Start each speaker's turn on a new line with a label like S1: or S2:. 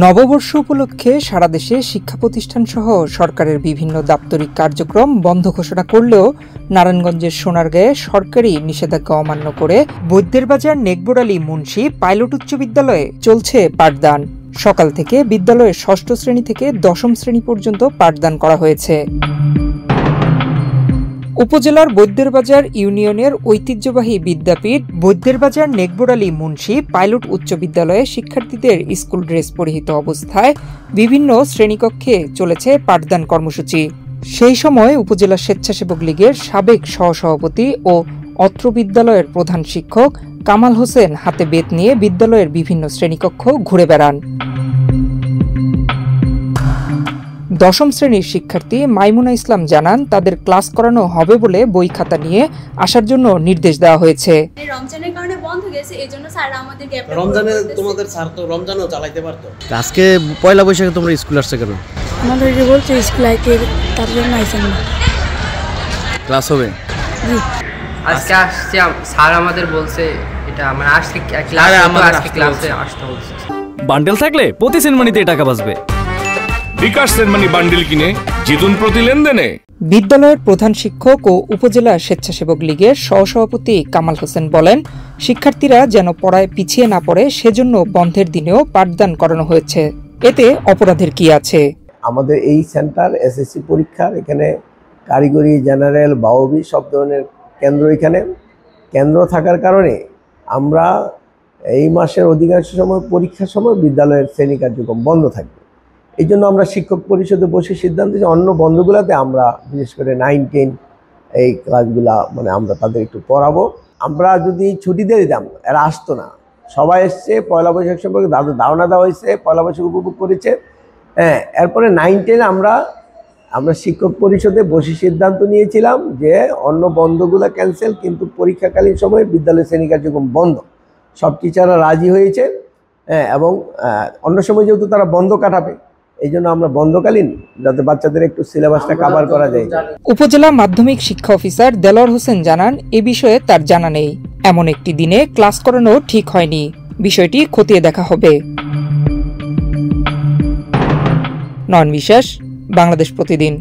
S1: নববর্ষ উপলক্ষে সারা দেশে শিক্ষা প্রতিষ্ঠান সহ সরকারের বিভিন্ন দাপ্তরিক কার্যক্রম বন্ধ ঘোষণা করলেও নারায়ণগঞ্জের সোনারগাঁয়ে সরকারি নিষেধাজ্ঞা অমান্য করে বৈদ্যের বাজার নেকবর আলী মুন্সি পাইলট উচ্চ বিদ্যালয়ে চলছে পাঠদান। সকাল থেকে বিদ্যালয়ের ৬ষ্ঠ শ্রেণী থেকে ১০ম শ্রেণী পর্যন্ত পাঠদান করা হয়েছে। উপজেলার বৈদ্যের বাজার ইউনিয়নের ঐতিহ্যবাহী বিদ্যাপীঠ বৈদ্যের বাজার নেকবর আলী মুন্সি পাইলট উচ্চ বিদ্যালয়ে শিক্ষার্থীদের স্কুল ড্রেস পরিহিত অবস্থায় বিভিন্ন শ্রেণীকক্ষে চলেছে পাঠদান কর্মসূচি। সেই সময় উপজেলা স্বেচ্ছাসেবক লীগের সাবেক সহসভাপতি ও অত্র বিদ্যালয়ের প্রধান শিক্ষক কামাল হোসেন হাতে বেত নিয়ে বিদ্যালয়ের বিভিন্ন শ্রেণীকক্ষ ঘুরে বেড়ান। ১০ম শ্রেণীর শিক্ষার্থী মাইমুনা ইসলাম জানান, তাদের ক্লাস করানো হবে বলে বই খাতা নিয়ে আসার জন্য নির্দেশ দেওয়া হয়েছে।
S2: রমজানের কারণে বন্ধ গেছে, এজন্য স্যার আমাদের গ্যাপটা
S3: রমজানে তোমাদের স্যার তো রমজানও চালাতে পারতো।
S4: আজকে পয়লা বৈশাখে তোমরা স্কুল আসছে কেন?
S5: আমাদের যে বলছে স্কুল আইতে, তার জন্য আইছেন না।
S4: ক্লাস হবে?
S5: জি,
S6: আজকে আসছে, স্যার আমাদের বলছে এটা আমরা আজকে ক্লাসে আসতে বলছে।
S7: বান্ডেল থাকলে প্রতি সেনমানিতে টাকা বাঁচবে।
S8: বিকাশ সেনমানি বান্ডেল কিনে জিতুন প্রতি লেনদেনে।
S1: বিদ্যালয়ের প্রধান শিক্ষক ও উপজেলা স্বেচ্ছাসেবক লীগের সহসভাপতি কামাল হোসেন বলেন, শিক্ষার্থীরা যেন পড়ায় পিছিয়ে না পড়ে সেজন্য বন্ধের দিনেও পাঠদান করানো হয়েছে। এতে অপরাধের কি আছে?
S9: আমাদের এই সেন্টার এসএসসি পরীক্ষার এখানে কারিগরি, জেনারেল, বাওবি সব ধরনের কেন্দ্র এখানে কেন্দ্র থাকার কারণে আমরা এই মাসের অধিকাংশ সময় পরীক্ষার সময় বিদ্যালয়ের শ্রেণী কার্যক্রম বন্ধ থাকবে। এই জন্য আমরা শিক্ষক পরিষদে বসে সিদ্ধান্ত যে অন্য বন্ধগুলোতে আমরা বিশেষ করে 9, 10 এই ক্লাসগুলা আমরা তাদের একটু পড়াবো। আমরা যদি ছুটি দিয়ে দিতাম এরা আসতো না। সবাই এসছে, পয়লা বৈশাখ সম্পর্কে ধারণা দেওয়া হয়েছে, পয়লা বৈশাখ উপভোগ করেছে। এরপরে 9, 10 আমরা শিক্ষক পরিষদে বসে সিদ্ধান্ত নিয়েছিলাম যে অন্য বন্ধগুলো ক্যান্সেল, কিন্তু পরীক্ষাকালীন সময়ে বিদ্যালয়ের শ্রেণী কার্যক্রম বন্ধ। সব টিচাররা রাজি হয়েছে এবং অন্য সময় যেহেতু তারা বন্ধ কাটাবে, এই জন্য আমরা বন্ধকালীন যাতে বাচ্চাদের একটু সিলেবাসটা কভার করা যায়।
S1: উপজেলা মাধ্যমিক শিক্ষা অফিসার দেলোয়ার হোসেন জানান, এ বিষয়ে তার জানা নেই। এমন একটি দিনে ক্লাস করানো ঠিক হয়নি, বিষয়টি খতিয়ে দেখা হবে। নয়ন বিশ্বাস, বাংলাদেশ প্রতিদিন।